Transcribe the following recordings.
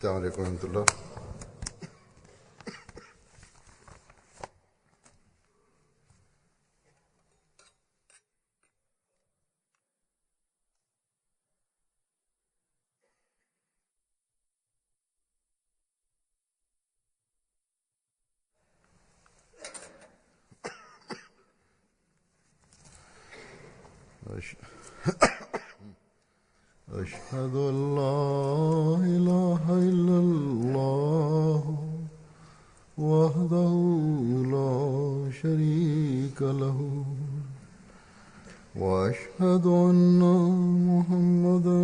السلام عليكم ورحمة الله. أشهد أن لا إله إلا الله وحده لا شريك له وأشهد أن محمدا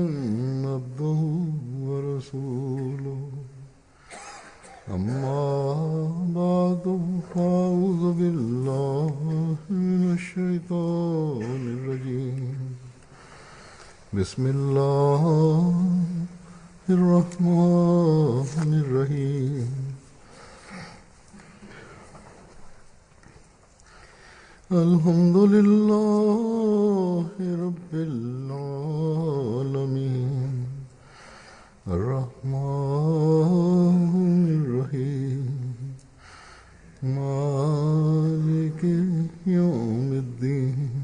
عبده ورسوله أما بعد فأعوذ بالله من الشيطان الرجيم بسم الله الرحمن الرحيم الحمد لله رب العالمين الرحمن الرحيم مالك يوم الدين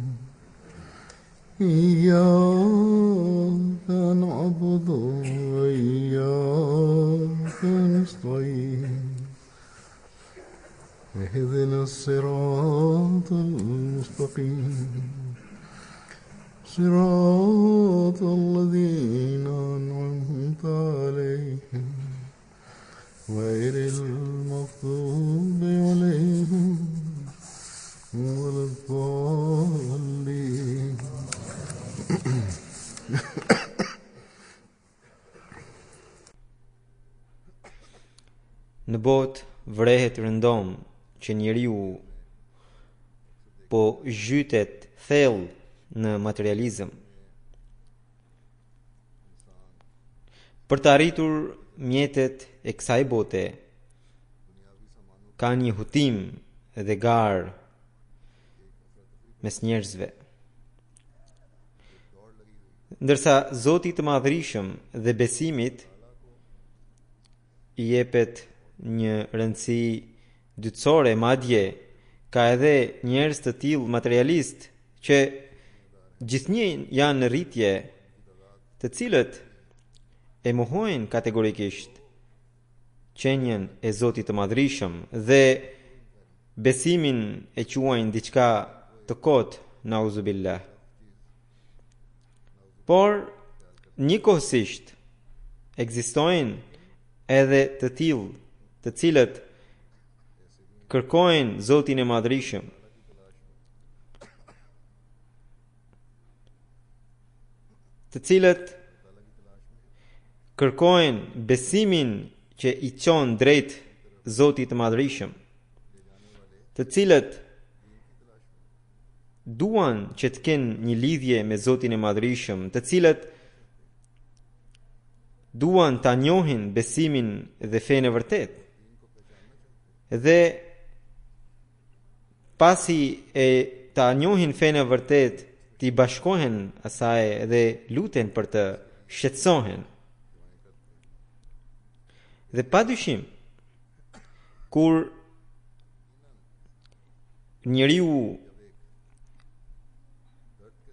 إياك نعبد وإياك نستعين اهدنا الصراط المستقيم صراط الذين أنعمت عليهم غير المغضوب عليهم ولا الضالين. Në botë vrehet rëndom që njeriu po zhytet thellë në materializëm. Për të arritur mjetet e kësaj bote, ka një hutim dhe garë mes njerëzve. Ndërsa Zoti të Madhërisëm dhe besimit i jepet një rëndësi dytësore, madje ka edhe njerëz të tillë materialist që gjithnjë janë në rritje, të cilët e mohojnë kategorikisht qenjen e Zotit të Madhërisëm dhe besimin e quajnë diçka të kotë, nauzubillah. Por njëkohësisht ekzistojnë edhe të tillë të cilët kërkojnë Zotin e Madhërisëm, të cilët kërkojnë besimin që i çon drejt Zotit të Madhërisëm, të cilët duan që të kenë një lidhje me Zotin e Madhërisëm, të cilët duan ta njohin besimin dhe fenë e vërtet. Dhe pasi e ta njohin fenë e vërtet, t'i bashkohen asaj dhe luten për të shqetësohen. Dhe padyshim, kur njeriu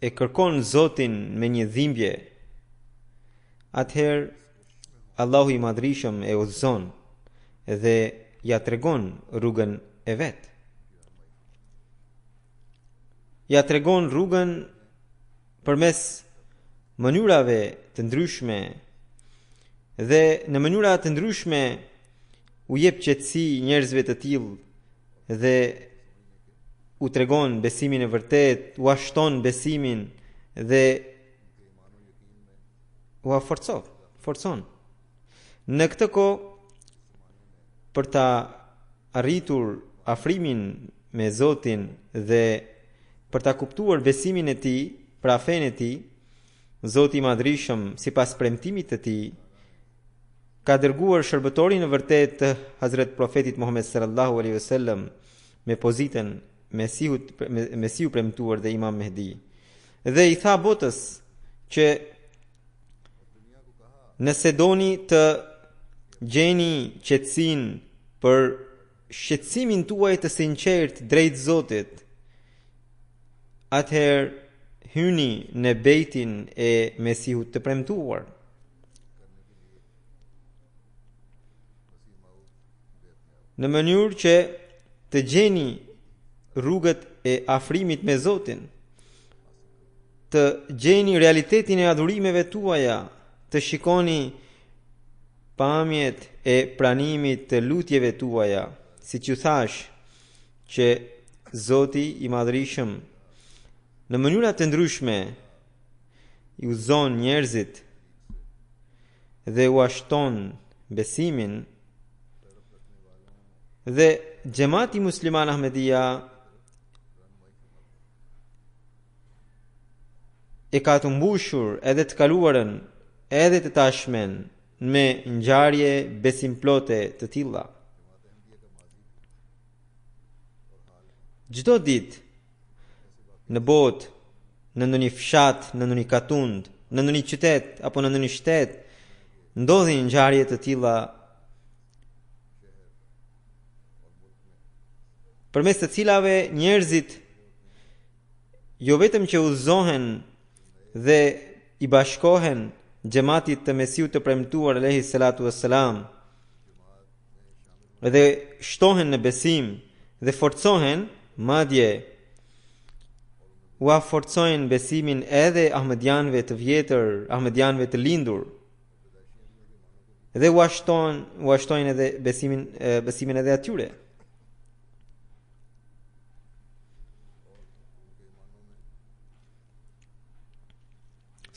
e kërkon Zotin me një dhimbje, atëherë Allahu i Madhërisëm e udhëzon dhe ja tregon rrugën e vet. Ja tregon rrugën përmes mënyrave të ndryshme dhe në mënyra të ndryshme u jep qetësi njerëzve të tillë dhe u tregon besimin e vërtet, u ashton besimin dhe u forcon. Në këtë kohë, për ta arritur afrimin me Zotin dhe për ta kuptuar besimin e tij, pra fenë e tij, Zoti i Madhërisëm sipas premtimit të tij ka dërguar shërbëtorin e vërtet të Hazret Profetit Muhammed sallallahu alaihi wasallam me pozitën Mesiu premtuar dhe Imam Mehdi. Dhe i tha botës që nëse doni të gjeni qetësinë për shqetësimin tuaj të sinqert drejt Zotit, atëherë hyni në bejtin e Mesihut të premtuar. Në mënyrë që të gjeni rrugët e afrimit me Zotin, të gjeni realitetin e adhurimeve tuaja, të shikoni pamjet e pranimit të lutjeve tuaja, si që thash që Zoti i Madhrishëm në mënyra të ndryshme i udhëzon njerëzit dhe u ashton besimin, dhe Xhamati Musliman Ahmedia e ka të mbushur edhe të kaluarën edhe të tashmen me ngjarje besimplote të tilla. Çdo ditë në botë, në ndonjë fshat, në ndonjë katund, në ndonjë qytet apo në ndonjë shtet, ndodhin ngjarje të tilla përmes të cilave njerëzit jo vetëm që udhëzohen dhe i bashkohen xhamatit të Mesihut të premtuar alayhi salatu wassalam, dhe shtohen në besim dhe forcohen, madje u forcojnë besimin edhe ahmedianëve të vjetër, ahmedianëve të lindur, dhe u ashtojnë edhe besimin edhe atyre.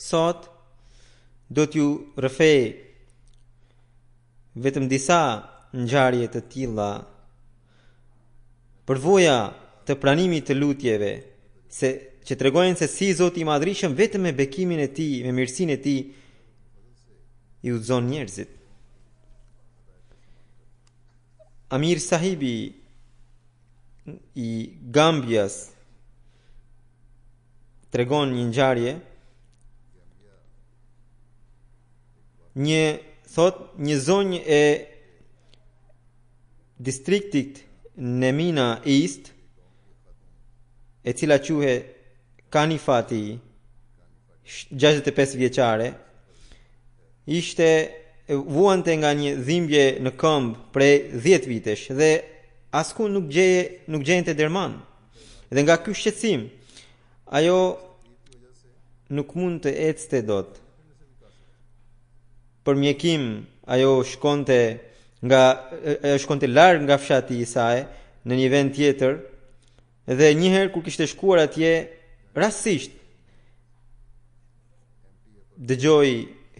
Sot do t'ju rrëfej vetëm disa ngjarje të tilla përvoja të pranimit të lutjeve, që tregojnë se si Zoti i Madhrishëm vetëm me bekimin e tij, me mirësinë e tij i udhëzon njerëzit. Amir Sahibi i Gambias tregon një ngjarje. Një zonjë e distriktit Nemina East, e cila quhet Kanifati, 65 vjeçare, ishte vuante nga një dhimbje në këmbë prej 10 vitesh dhe askund nuk gjente derman. Dhe nga ky shqetësim, ajo nuk mund të ecte dot. Për mjekim ajo shkonte larg nga fshati i saj në një vend tjetër, dhe një herë kur kishte shkuar atje, rastësisht dëgjoi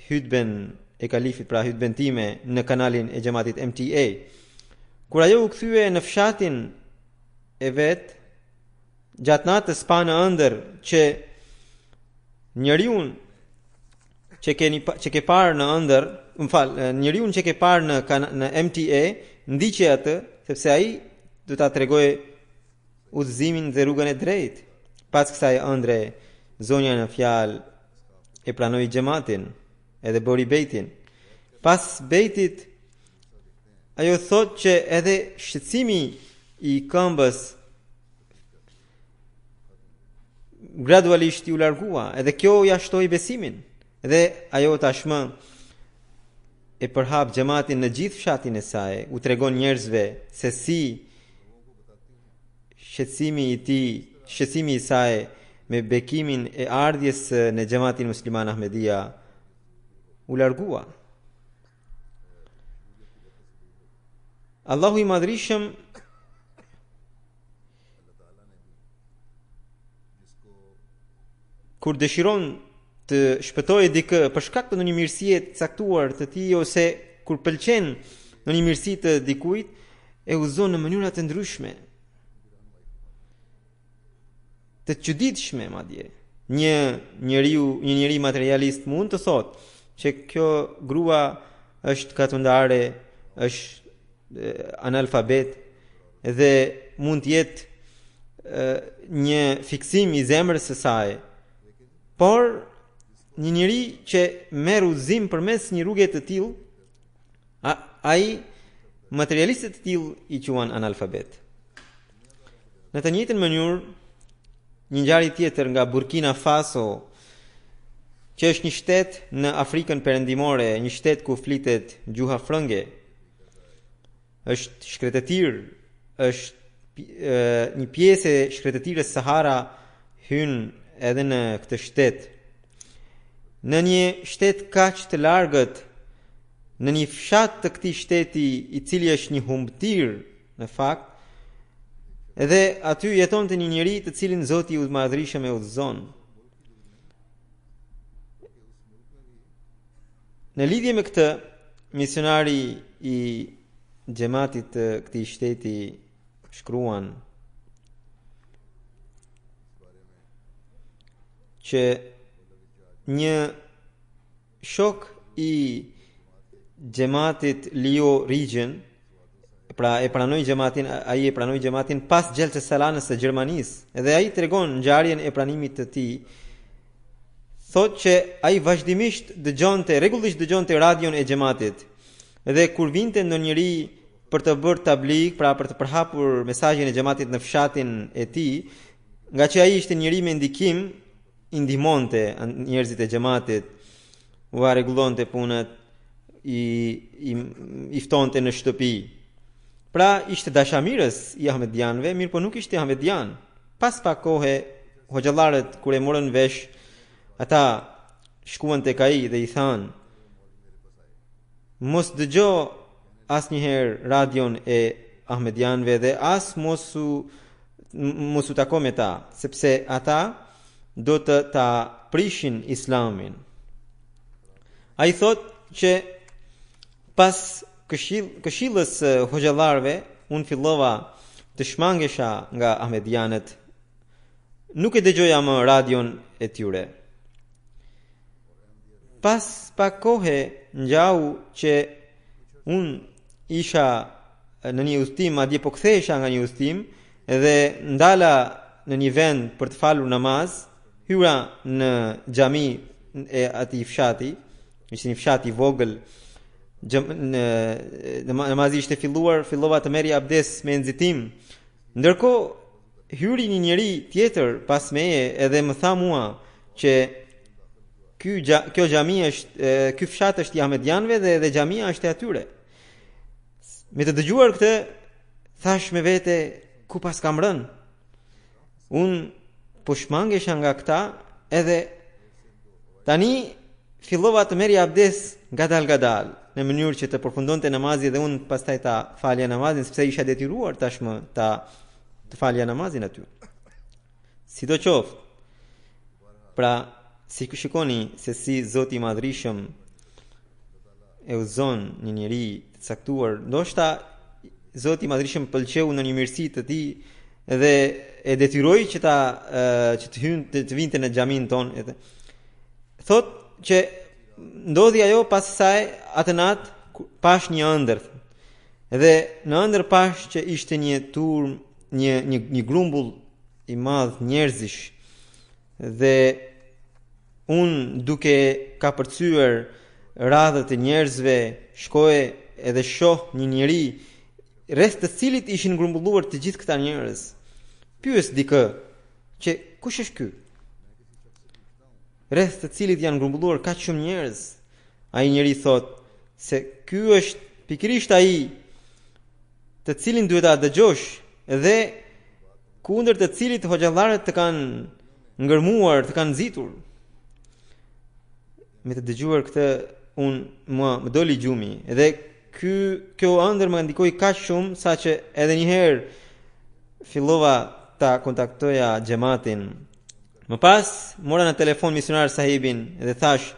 hutben e kalifit, pra hutben time në kanalin e xhamatit MTA. Kur ajo u kthye në fshatin e vet, gjatë natës pa në ëndër që njeriu që ke parë në ëndër, njeriu që ke parë në MTA, ndiqe atë, sepse ai do ta tregojë udhëzimin dhe rrugën e drejtë. Pas kësaj ëndre, zonja në fjalë e pranoi xhamatin edhe bëri bejtin. Pas bejtit, ajo thot që edhe shqetësimi i këmbës gradualisht u largua, edhe kjo ja shtoi besimin. Dhe ajo tashmë e përhap xhamatin në gjithë fshatin e saj, u tregon njerëzve se si shqetësimi i saj me bekimin e ardhjes në xhamatin musliman Ahmedia u largua. Allahu i Madhrishëm kur dëshiron të shpëtojë dikë për shkak të një mirësie të caktuar të tij, ose kur pëlqen në një mirësi të dikujt, e udhëzon në mënyra të ndryshme, të çuditshme madje. Një njeri materialist mund të thotë që kjo grua është katundare, është analfabet dhe mund të jetë një fiksim i zemrës së saj. Por një njeri që merr udhëzim përmes një rrugë të tillë, ai materialistët e tillë i quan analfabet. Në të njëjtën mënyrë, një ngjarje tjetër nga Burkina Faso, që është një shtet në Afrikën Perëndimore, një shtet ku flitet gjuha frënge, është shkretetir, është një pjesë e shkretetirës Sahara hyn edhe në këtë shtet. Në një shtet kaq të largët, në një fshat të këtij shteti, i cili është një humbtir në fakt, edhe aty jetonte një njeri të cilin Zoti i Madhërisëm e udhëzon. Në lidhje me këtë, misionari i xhamatit të këtij shteti shkruan që një shok i xhamatit Leo Region, pra e pranoi xhamatin pas Gjelses Salanës së Gjermanisë, edhe ai tregon ngjarjen e pranimit të tij. Thotë që ai vazhdimisht rregullisht dëgjonte radion e xhamatit. Dhe kur vinte ndonjëri për të bërë tabligh, pra për të përhapur mesazhin e xhamatit në fshatin e tij, nga që ai ishte njëri me ndikim, i ndihmonte njerëzit e xhamatit, u rregullonte punët, i ftonte në shtëpi. Pra ishte dashamirës i Ahmedianëve, mirë po nuk ishte Ahmedian. Pas pak kohe, hoxhallarët kur e morën vesh, ata shkuan tek ai dhe i thanë: mos dëgjo asnjëherë radion e Ahmedianëve dhe as mos u tako me ta, sepse ata do të ta prishin Islamin. Ai thotë që pas këshillës hoxhallarëve, unë fillova të shmangesha nga Ahmedianët, nuk e dëgjoja më radion e tyre. Pas pak kohe ngjau që unë isha në një udhtim, madje po kthehesha nga një udhtim, dhe ndala në një vend për të falur namaz, hyra në xhami e atij fshati, ishte një fshat i vogël. Namazi ishte fillova të merrja abdes me nxitim. Ndërkohë hyri një njeri tjetër pas meje edhe më tha mua që kjo xhami është, ky fshat është i Ahmedianëve dhe xhamia është e atyre. Me të dëgjuar këtë, thash me vete, ku pas kam rënë? Unë po shmangesha nga këta, edhe tani fillova të merrja abdes ngadal, në mënyrë që të përfundonte namazi dhe unë pastaj ta falja namazin, sepse isha detyruar tashmë të falja namazin aty. Sidoqoftë, pra si shikoni se si Zoti i Madhërisëm e udhëzon një njeri të caktuar, ndoshta Zoti i Madhërisëm pëlqeu në një mirësi të tij dhe e detyroi që të vinte në xhamin tonë. Thotë që ndodhi ajo pas saj atë natë pash një ëndër. Dhe në ëndër pash që ishte një turm, një grumbull i madh njerëzish. Dhe unë duke ka përcyer radhët e njerëzve, shkoje edhe shoh një njeri rreth të cilit ishin grumbulluar të gjithë këta njerëz. Pyes dikë që kush është ky? Rreth të cilit janë grumbulluar kaq shumë njerëz. Ai njeri thot se ky është pikërisht ai të cilin duhet ta dëgjosh dhe kundër të cilit hoxhallarët të kanë ngërmuar, të kanë nxitur. Me të dëgjuar këtë, më doli gjumi dhe kjo ëndër më ndikoi kaq shumë saqë edhe një herë fillova ta kontaktoja xhamatin. Më pas mora në telefon misionar sahibin dhe thash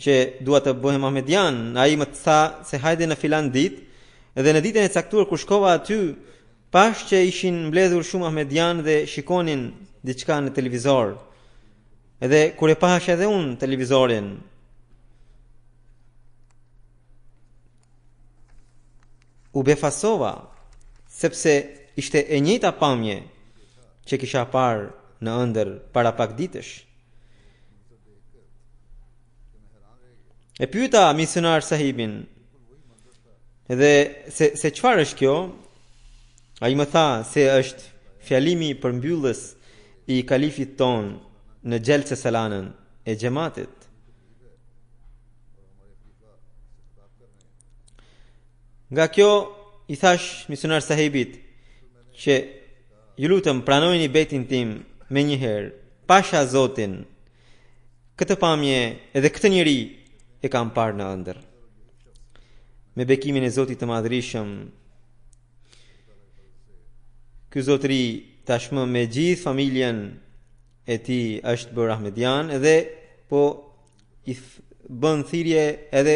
që dua të bëhem Ahmedian. Ai më tha se hajde në filan ditë dhe në ditën e caktuar kur shkova aty, pash që ishin mbledhur shumë Ahmedian dhe shikonin diçka në televizor. Edhe kur e pash edhe unë televizorin, u befasova, sepse ishte e njëjta pamje që kisha parë në ëndër para pak ditësh. E pyeta misionar sahibin Edhe se çfarë është kjo? Ai më tha se është fjalimi përmbyllës i kalifit ton në Gjelse Salanën e xhamatit. Nga kjo i thash misionar sahibit që ju lutem pranojini betin tim me njëherë, pasha Zotin, këtë pamje edhe këtë njeri e kam parë në ëndër. Me bekimin e Zotit të Madhërisëm, ky zotëri tashmë me gjithë familjen e tij është bërë ahmedian edhe po i bën thirrje edhe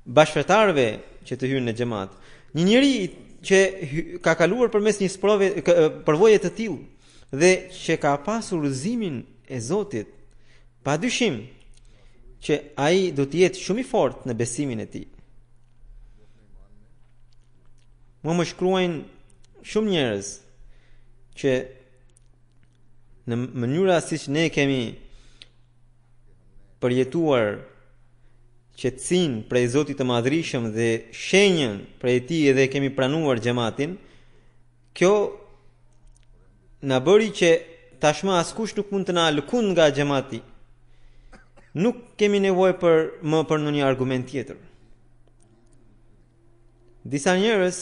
bashkëtarëve që të hyjnë në xhamat. Një njeri që ka kaluar përmes një përvoje të tillë dhe që ka pasur udhëzimin e Zotit, padyshim që ai do të jetë shumë i fortë në besimin e tij. Më shkruajnë shumë njerëz që në mënyra siç ne kemi përjetuar qetësinë prej Zotit të Madhërisëm dhe shenjën prej tij edhe kemi pranuar xhamatin, kjo na bëri që tashmë askush nuk mund të na lëkund nga xhamati. Nuk kemi nevojë për ndonjë argument tjetër. Disa njerëz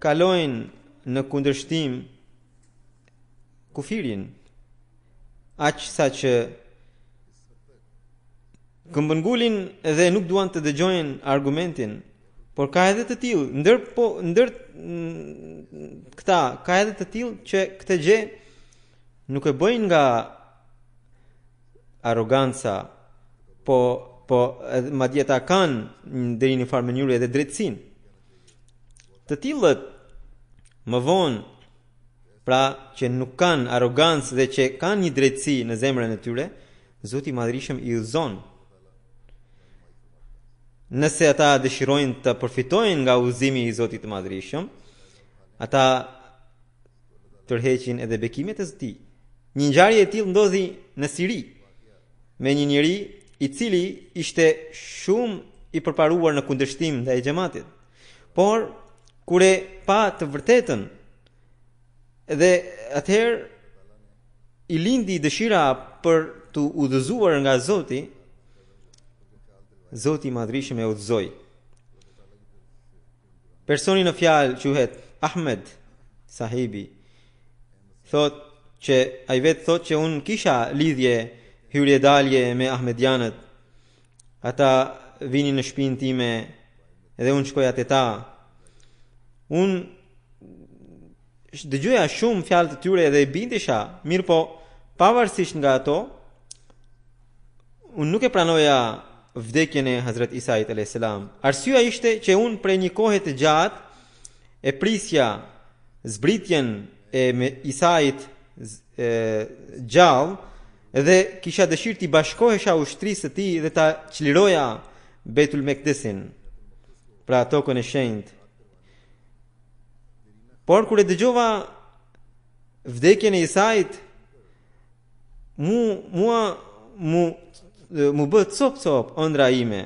kalojnë në kundërshtim kufirin, aq sa që këmbëngulin dhe nuk duan të dëgjojnë argumentin, por ka edhe të tillë, ndër këta ka edhe të tillë që këtë gjë nuk e bëjnë nga arroganca, po madje ata kanë deri në farë mënyrë edhe drejtësinë. Të tillët më vonë, pra që nuk kanë arrogancë dhe që kanë një drejtësi në zemrën e tyre, Zoti i Madhërisëm i udhëzon. Nëse ata dëshirojnë të përfitojnë nga udhëzimi i Zotit të Madhërisëm, ata tërheqin edhe bekimet e tij. Një ngjarje e tillë ndodhi në Siri me një njeri i cili ishte shumë i përparuar në kundërshtim ndaj xhamatit. Por kur e pa të vërtetën, dhe atëherë i lindi dëshira për të udhëzuar nga Zoti, Zoti i Madhërisëm e udhëzoi. Personi në fjalë quhet Ahmed Sahibi. Ai vetë thot që unë kisha lidhje hyrje dalje me ahmedianët. Ata vinin në shtëpinë time edhe unë shkoja te ta. Unë dëgjoja shumë fjalë të tyre dhe e bindesha, mirë po pavarësisht nga ato, unë nuk e pranoja vdekjen e Hazrat Isait a.s. Arsyeja ishte që unë prej një kohe të gjatë e prisja zbritjen e Isait gjallë dhe kisha dëshirë t'i bashkohesha ushtrisë të tij dhe ta çliroja Beitul Mekdesin, pra tokën e shenjtë. Por kur e dëgjova vdekjen e Isait, mu bë cop ëndra ime,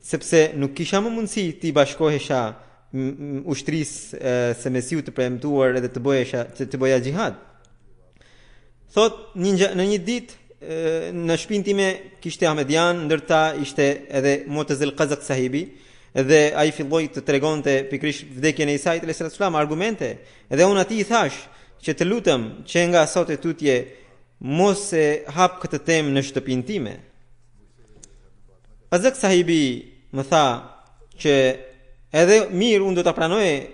sepse nuk kisha më mundësi t'i bashkohesha ushtrisë së Mesiut të premtuar edhe të bëja xhihad. Thot në një ditë në shtëpinë time kishte ahmedian, ndërta ishte edhe Mu'tazil Qazaq Sahibi, dhe ai filloi të tregonte pikërisht vdekjen e Isait alayhis salam argumente, edhe unë atij i thash që të lutem që nga sot e tutje mos e hap këtë temë në shtëpinë time. Qazaq Sahibi më tha që edhe mirë unë do ta pranoj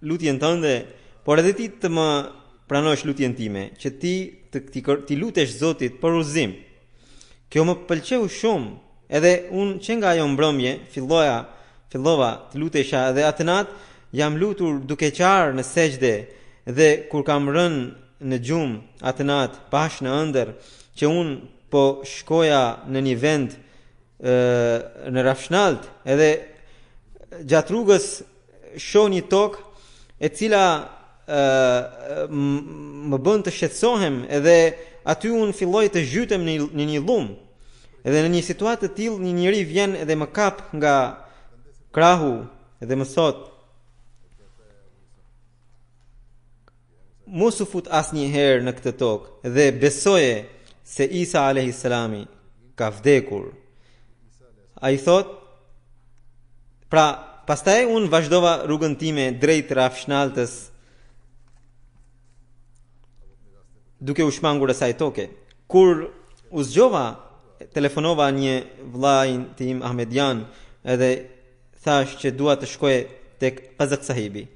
lutjen tënde, por edhe ti të më pranosh lutjen time, që ti lutesh Zotit për udhëzim. Kjo më pëlqeu shumë, edhe unë që nga ajo mbrëmje fillova të lutesha dhe atë natë jam lutur duke qarë në sejdë, dhe kur kam rënë në gjumë atë natë pash në ëndër që unë po shkoja në një vend në rafshnalt, edhe gjatë rrugës shoh një tokë e cila më bën të shqetësohem, edhe aty unë filloj të zhytem në një lum. Edhe në një situatë të tillë një njeri vjen edhe më kap nga krahu dhe më thot mos u fut asnjëherë në këtë tokë dhe besoje se Isa alayhis salami ka vdekur. Ai thot, pra pastaj unë vazhdova rrugën time drejt rafshnaltës duke u shmangur asaj toke. Kur u zgjova, telefonova një vllajin tim Ahmedian edhe thash që dua të shkoj tek Qazaq sahibi.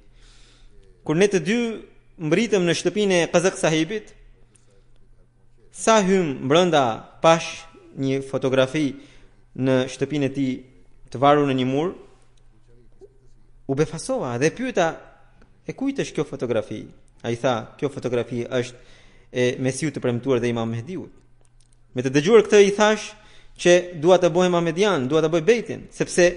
Kur ne të dy mbritëm në shtëpinë e Qazaq sahibit, sa hym brenda pash një fotografi në shtëpinë e tij të varur në një mur, u befasova dhe pyeta e kujt është kjo fotografi. Ai tha, kjo fotografi është e Mesiut të premtuar dhe Imam Mehdiut. Me të dëgjuar këtë i thash që dua të bëhem Ahmedian, dua të bëj bejtin, sepse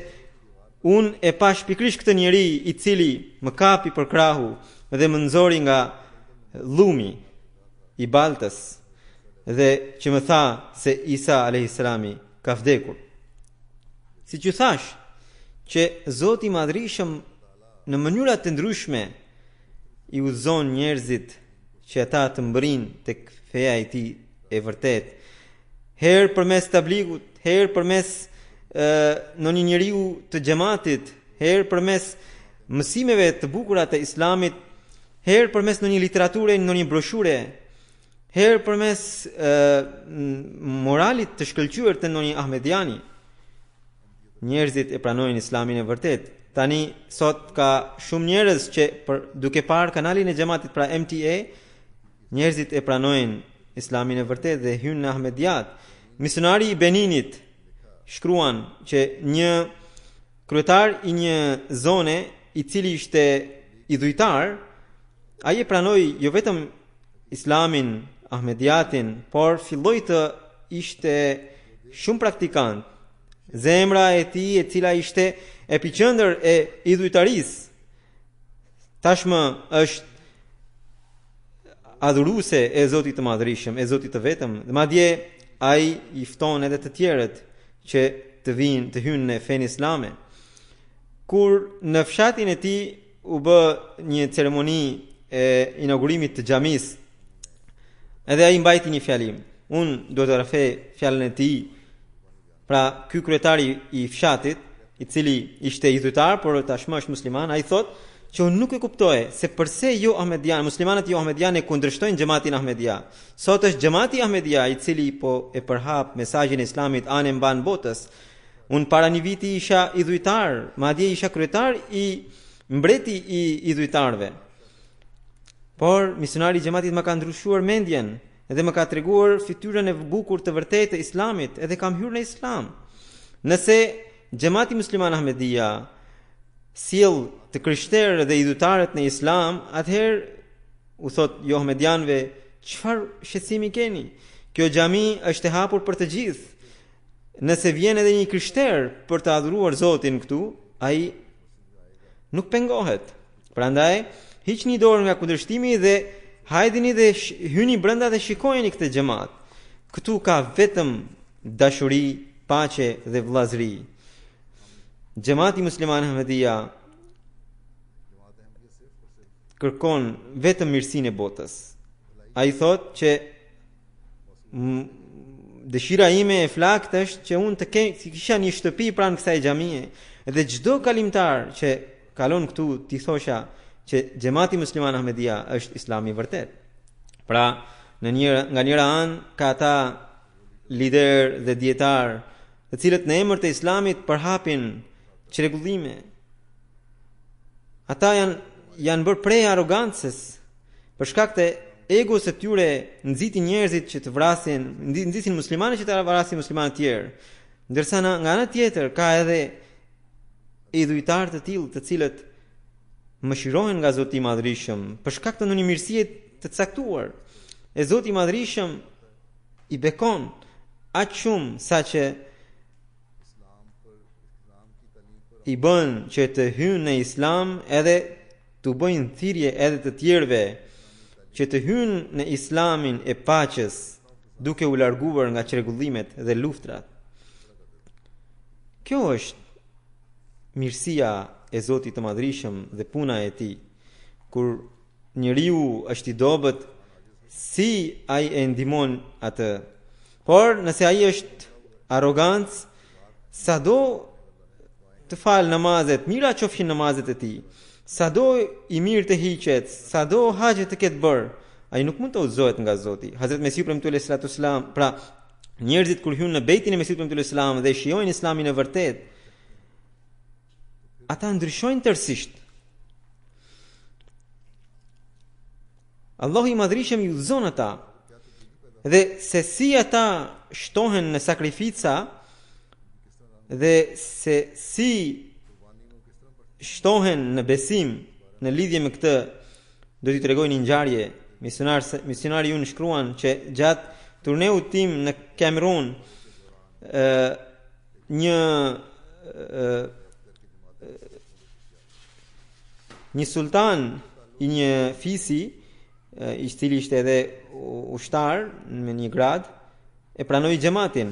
unë e pash pikrisht këtë njeri i cili më kapi për krahu dhe më nxori nga llumi i baltës dhe që më tha se Isa alayhis salami ka vdekur. Si që thash që Zoti i Madhrishëm në mënyra të ndryshme i udhëzon njerëzit që ata të mbrin tek feja e tij e vërtet. Herë përmes tabligut, herë përmes në një njeriu të xhamatit, herë përmes mësimeve të bukura të Islamit, herë përmes në një literature, në një broshure, herë përmes moralit të shkëlqyer të një Ahmediani. Njerëzit e pranojnë Islamin e vërtet. Tani sot ka shumë njerëz që duke parë kanalin e xhamatit, pra MTA, njerëzit e pranojnë Islamin e vërtet dhe hynë në Ahmediat. Misionari i Beninit shkruan që një kryetar i një zone i cili ishte idhujtar, ai e pranoi jo vetëm Islamin, Ahmediatin, por filloi të ishte shumë praktikant. Zemra e tij, e cila ishte epiqendër e idhujtarisë, tashmë është adhuruese e Zotit të Madhrishëm, e Zotit të vetëm. Madje ai i fton edhe të tjerët që të vinë të hynë në fenë islame. Kur në fshatin e tij u bë një ceremoni e inaugurimit të xhamisë, edhe ai mbajti një fjalim. Unë do të rafej fjalën e tij. Pra, ky kryetari i fshatit, i cili ishte idhujtar, por tashmë është musliman, ai thotë që unë nuk e kuptoj se përse jo Ahmedian, muslimanët jo Ahmedian e kundërshtojnë xhamatin Ahmedia. Sot është xhamati Ahmedia i cili po e përhap mesazhin e Islamit anë mban botës. Unë para një viti isha idhujtar, madje isha kryetar i mbreti i idhujtarëve. Por misionari i xhamatit më ka ndryshuar mendjen edhe më ka treguar fytyrën e bukur të vërtetë të Islamit, edhe kam hyrë në Islam. Nëse xhamati musliman Ahmedia sjell të krishterë dhe idhujtarët në Islam, atëherë u thot jo Ahmedianëve, çfarë shqetësimi keni? Kjo xhami është e hapur për të gjithë. Nëse vjen edhe një krishter për të adhuruar Zotin këtu, ai nuk pengohet. Prandaj, hiqni dorë nga kundërshtimi dhe hajdini dhe hyni brenda dhe shikojeni këtë xhamat. Këtu ka vetëm dashuri, paqe dhe vëllazëri. Xhamati musliman Ahmedia kërkon vetëm mirësinë e botës. Ai thot që dëshira ime e flakt është që unë të kisha një shtëpi pranë kësaj xhamie dhe çdo kalimtar që kalon këtu t'i thosha që xhamati musliman Ahmedia është Islami i vërtet. Pra, nga njëra anë ka ata lider dhe dietar, të cilët në emër të Islamit përhapin çrregullime. Ata janë bërë prej arrogancës, për shkak të egos së tyre nxitin njerëzit që të vrasin, nxitin muslimanë që të vrasin muslimanë të tjerë. Ndërsa nga ana tjetër ka edhe idhujtar të tillë, të cilët mëshirohen nga Zoti i Madhrishëm për shkak të një mirësie të caktuar. E Zoti i Madhrishëm i bekon aq shumë saqë i bën që të hynë në Islam edhe të bëjnë thirrje edhe të tjerëve që të hynë në Islamin e paqes, duke u larguar nga çrregullimet dhe luftrat. Kjo është mirësia e Zotit të Madhrishëm dhe puna e Tij. Kur njeriu është i dobët, si ai e ndihmon atë. Por nëse ai është arrogancë, sado të falë namazet, mira qofshin namazet e tij, sado i mirë të hiqet, sado haxhe të ketë bërë, ai nuk mund të udhëzohet nga Zoti. Hazrat Mesiu premtuar sallallahu alaihi wasallam, pra njerëzit kur hyn në bejtin e Mesiut premtuar sallallahu alaihi wasallam dhe shijojnë Islamin e vërtet, ata ndryshojnë tërësisht. Allahu i Madhrishëm ju udhëzon ata. Dhe se si ata shtohen në sakrifica dhe se si shtohen në besim në lidhje me këtë, do t'i tregoj një ngjarje. Misionari ju në shkruan që gjatë turneut tim në Kamerun, një sultan i një fisi, i cili ishte edhe ushtar me një grad, e pranoi xhamatin.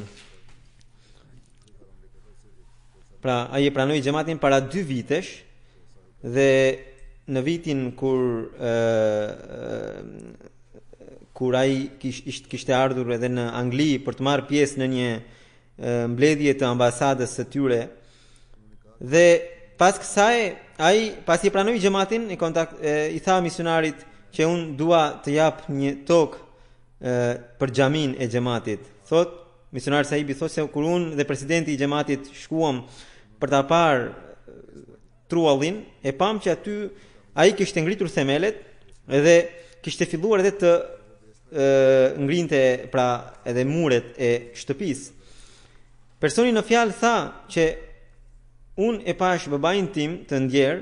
Pra ai e pranoi xhamatin para 2 vitesh dhe në vitin kur ai kishte ardhur edhe në Angli për të marrë pjesë në një mbledhje të ambasadës së tyre, dhe pas kësaj ai pasi e pranoi xhamatin i tha misionarit që unë dua të jap një tokë për xhamin e xhamatit. Thot misionar sahibi, thot se kur unë dhe presidenti i xhamatit shkuam për ta parë truallin, e pam që aty ai kishte ngritur themelet dhe kishte filluar edhe të ngrinte pra edhe muret e shtëpisë. Personi në fjalë tha që unë e pash babain tim të ndjerë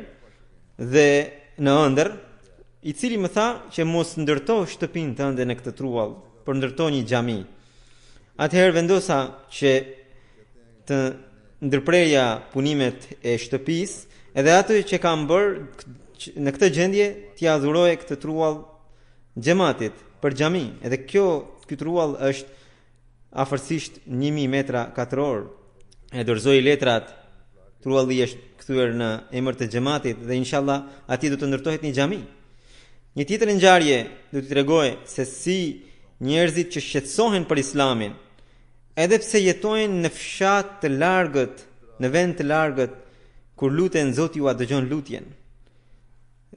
dhe në ëndër, i cili më tha që mos ndërto shtëpinë tënde në këtë truall, për ndërto një xhami. Atëherë vendosa që të ndërpreja punimet e shtëpisë edhe atë që kam bërë në këtë gjendje t'i adhuroje këtë truall xhamatit për xhami. Edhe ky truall është afërsisht 1000 metra katror. E dorëzoi letrat, trualli është kthyer në emër të xhamatit dhe inshallah aty do të ndërtohet një xhami. Një tjetër ngjarje do t'i tregoj se si njerëzit që shqetësohen për Islamin, edhe pse jetojnë në fshat të largët, në vend të largët, kur luten Zoti ju dëgjon lutjen.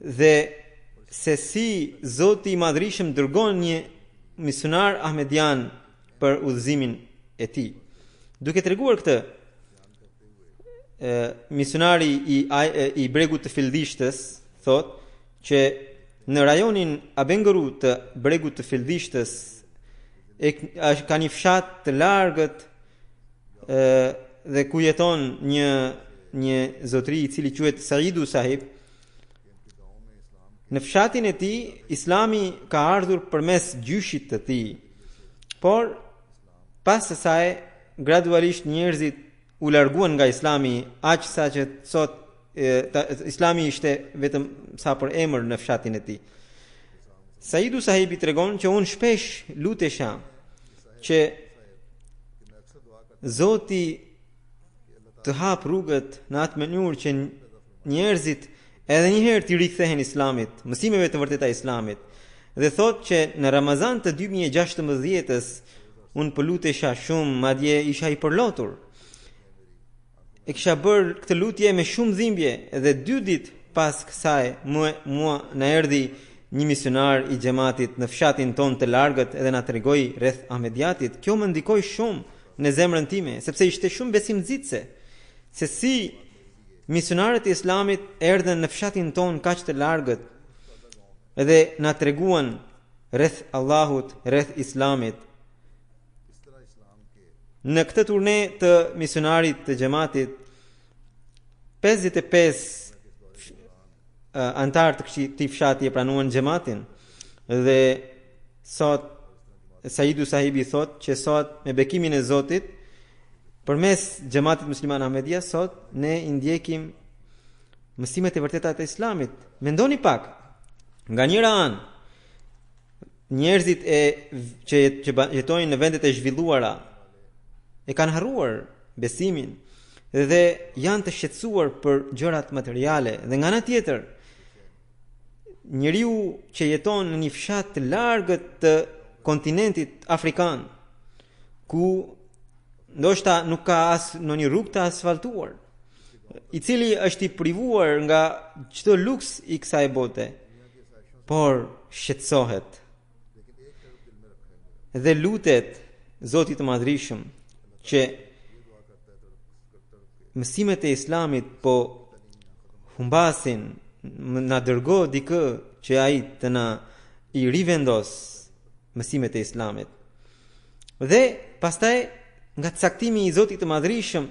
Dhe se si Zoti i Madhrishëm dërgon një misionar ahmedian për udhëzimin e tij. Duke treguar këtë, misionari i bregut të Fildishtës thot që në rajonin Abengoru të bregut të Fildishtës ka një fshat të largët dhe ku jeton një zotëri i cili quhet Saidu Sahib. Në fshatin e tij Islami ka ardhur përmes gjyshit të tij. Por pas asaj gradualisht njerëzit u larguan nga Islami, aq sa që sot Islami ishte vetëm sa për emër në fshatin e tij. Saidu Sahibi tregon që unë shpesh lutesha që Zoti të hap rrugët në atë mënyrë që njerëzit edhe një herë të rikthehen Islamit, mësimeve të vërteta Islamit. Dhe thot që në Ramazan të 2016-ës unë po lutesha shumë, madje isha i përlotur. E kisha bërë këtë lutje me shumë dhimbje dhe 2 ditë pas kësaj mua na erdhi një misionar i xhamatit në fshatin ton të largët edhe na tregoi rreth Ahmediatit. Kjo më ndikoi shumë në zemrën time, sepse ishte shumë besimnxitse se si misionarët e Islamit erdhën në fshatin ton kaq të largët edhe na treguan rreth Allahut, rreth Islamit. Në këtë turne të misionarit të xhamatit 55 antar të këtij fshati e pranuan xhamatin dhe sot Saidu Sahibi thot që sot me bekimin e Zotit përmes xhamatit musliman Ahmedia sot ne i ndjekim mësimet e vërteta të Islamit. Mendoni pak, nga njëra anë njerëzit që jetojnë në vendet e zhvilluara e kanë harruar besimin dhe janë të shqetësuar për gjërat materiale. Dhe nga ana tjetër, njeriu që jeton në një fshat të largët të kontinentit afrikan, ku ndoshta nuk ka as në një rrugë të asfaltuar, i cili është i privuar nga çdo luks i kësaj bote, por shqetësohet dhe lutet Zotit të Madhrishëm që mësimet e Islamit po humbasin, na dërgo dikë që ai të na i rivendos mësimet e Islamit. Dhe pastaj nga caktimi i Zotit të Madhrishëm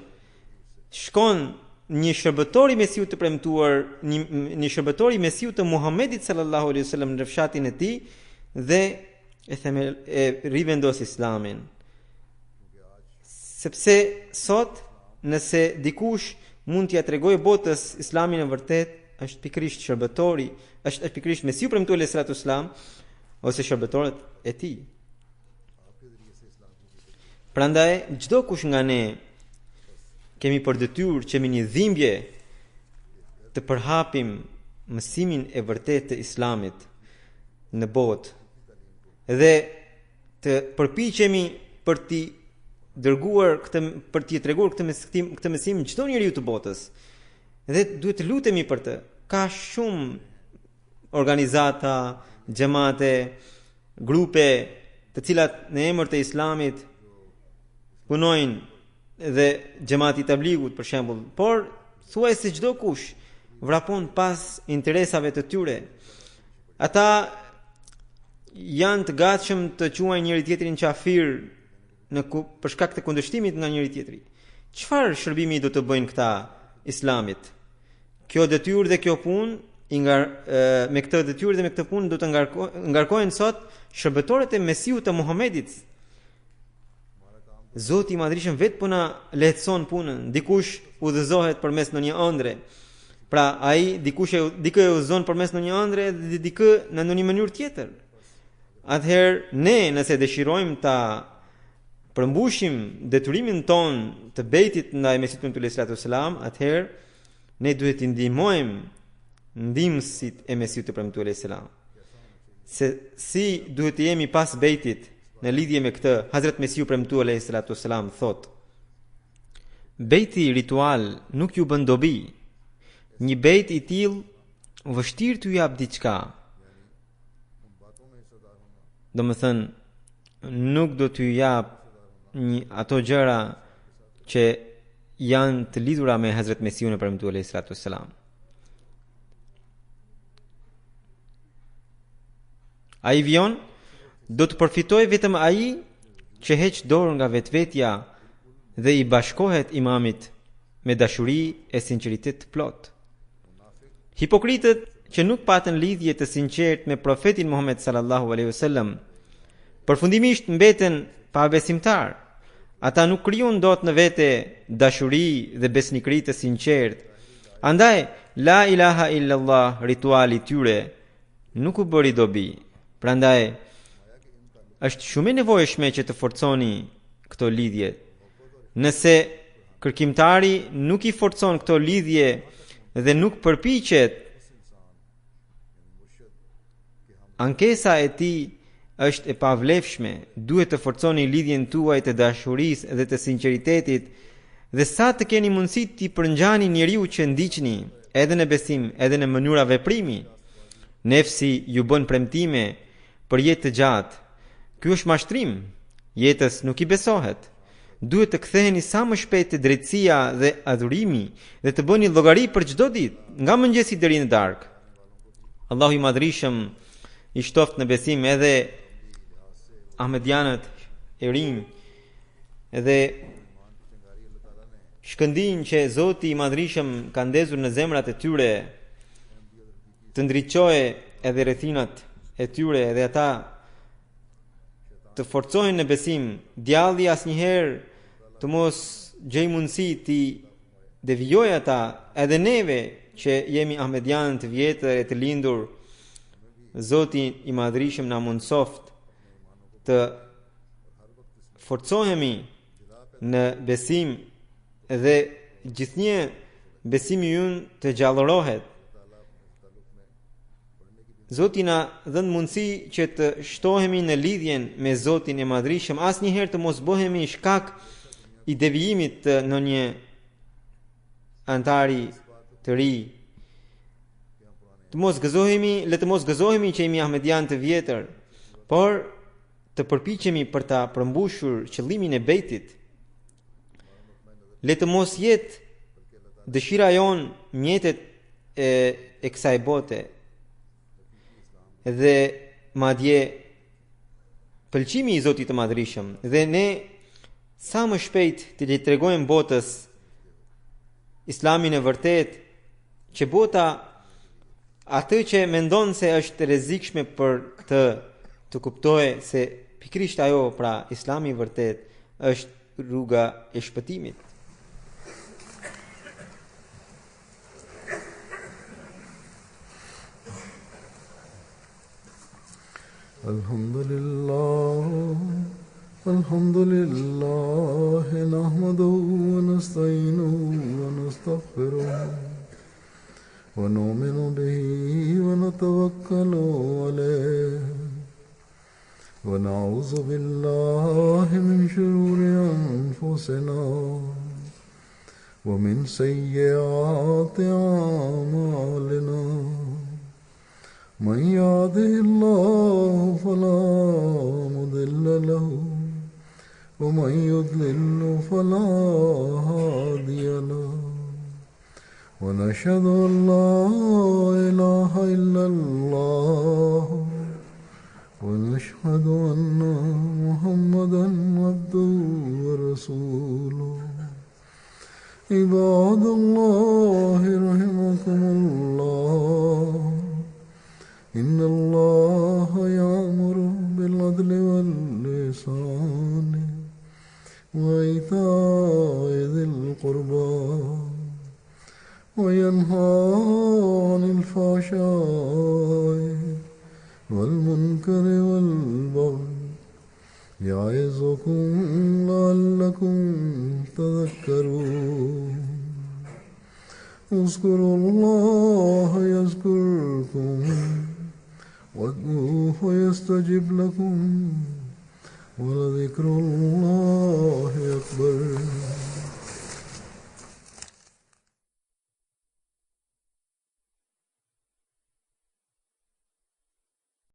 shkon një shërbëtor i Mesiut të premtuar, një shërbëtor i Mesiut të Muhamedit sallallahu alaihi wasallam në fshatin e tij dhe e rivendos Islamin. Sepse sot nëse dikush mund t'ia tregojë botës Islamin e vërtet, është pikërisht shërbëtori, është pikërisht Mesiu premtuar sallallahu alaihi wasallam ose shërbëtorët e tij. Prandaj çdo kush nga ne kemi për detyrë që me një dhimbje të përhapim mësimin e vërtet të Islamit në botë dhe të përpiqemi për t'i dërguar për t'i treguar këtë mësim çdo njeriu të botës. Dhe duhet të lutemi për të. Ka shumë organizata, xhamate, grupe të cilat në emër të Islamit punojnë, dhe xhamati i tabligut për shembull, por thuajse çdo kush vrapon pas interesave të tyre. Ata janë të gatshëm të quajnë njëri tjetrin qafir për shkak të kundërshtimit nga njëri tjetri. Çfarë shërbimi do të bëjnë këta Islamit? Kjo detyrë dhe kjo punë me këtë detyrë dhe me këtë punë do të ngarkohen sot shërbëtorët e Mesiut të Muhamedit. Zoti i Madhrishëm vetë po na lehtëson punën. Dikush udhëzohet përmes në një ëndre. Pra ai dikë e udhëzon përmes në një ëndre dhe dikë në një mënyrë tjetër. Atëherë ne nëse dëshirojmë ta përmbushim detyrimin ton të bejtit ndaj Mesihut sallallahu alaihi wasallam, atëherë ne duhet të ndihmojmë ndihmësit e Mesihut të premtuar alaihi salam. Se si duhet të jemi pas bejtit. Në lidhje me këtë, Hazrat Mesiu premtuar alaihi salatu wasalam thot: bejti ritual nuk ju bën dobi. Një bejt i tillë vështirë t'ju jap diçka. Domethënë, nuk do t'ju jap ato gjëra që janë të lidhura me Hazrat Mesiun e premtuar alaihi salatu wasalam. Ai vion do të përfitoj vetëm ai që heq dorë nga vetvetja dhe i bashkohet imamit me dashuri e sinqeritet plot. Hipokritët që nuk patën lidhje të sinqert me profetin Muhammed sallallahu alaihi wasallam përfundimisht mbeten pabesimtar. Ata nuk krijon dot në vete dashuri dhe besnikëri të sinqert. Andaj la ilaha illallah rituali tyre nuk u bëri dobi. Prandaj është shumë e nevojshme që të forconi këto lidhje. Nëse kërkimtari nuk i forcon këto lidhje dhe nuk përpiqet, ankesa e tij është e pavlefshme. Duhet të forconi lidhjen tuaj të dashurisë dhe të sinqeritetit, dhe sa të keni mundësi t'i përngjani njeriu që ndiqni, edhe në besim, edhe në mënyra veprimi. Nefsi ju bën premtime për jetë të gjatë. Ky është mashtrim, jetës nuk i besohet. Duhet të ktheheni sa më shpejt te drejtësia dhe adhurimi dhe të bëni llogari për çdo ditë, nga mëngjesi deri në darkë. Allahu i Madhrishëm i shtoft në besim edhe ahmedianët e rinj dhe shkëndijnë që Zoti i Madhrishëm ka ndezur në zemrat e tyre të ndriçojë edhe rrethinat e tyre dhe ata të forcohen në besim. Djalli asnjëherë të mos gjej mundësi ti devijoj ata, edhe neve që jemi ahmedianë të vjetër e të lindur. Zoti i Madhrishëm na mundsoft të forcohemi në besim dhe gjithnjë besimi ynë të gjallërohet. Zoti na dhën mundësi që të shtohemi në lidhjen me Zotin e Madhrishëm, asnjëherë të mos bëhemi shkak i devijimit të ndonjë antari të ri. Le të mos gëzohemi që jemi ahmedian të vjetër, por të përpiqemi për ta përmbushur qëllimin e bejtit. Le të mos jetë dëshira jon mjetet e kësaj bote, dhe madje pëlqimi i Zotit të Madhrishëm, dhe ne sa më shpejt të le tregojmë botës Islamin e vërtet, që bota atë që mendon se është rrezikshme për të kuptojë se pikrisht ajo, pra Islami i vërtet, është rruga e shpëtimit. Alhamdulillah, nahmaduhu wa nasta'inuhu wa nastaghfiruh wa nu'minu bihi wa natawakkalu alayh wa na'udhu billahi min shururi anfusina wa min sayyiati a'malina. من يهده الله فلا مضل له ومن يضلل فلا هادي له ونشهد أن لا إله إلا الله ونشهد أن محمدا عبده ورسوله. عباد الله رحمكم الله، إن الله يأمر بالعدل والإحسان وإيتاء ذي القربى وينهى عن الفحشاء والمنكر والبغي يعظكم لعلكم تذكرون. اذكروا الله يذكركم وادعوه يستجب لكم ولذكر الله أكبر.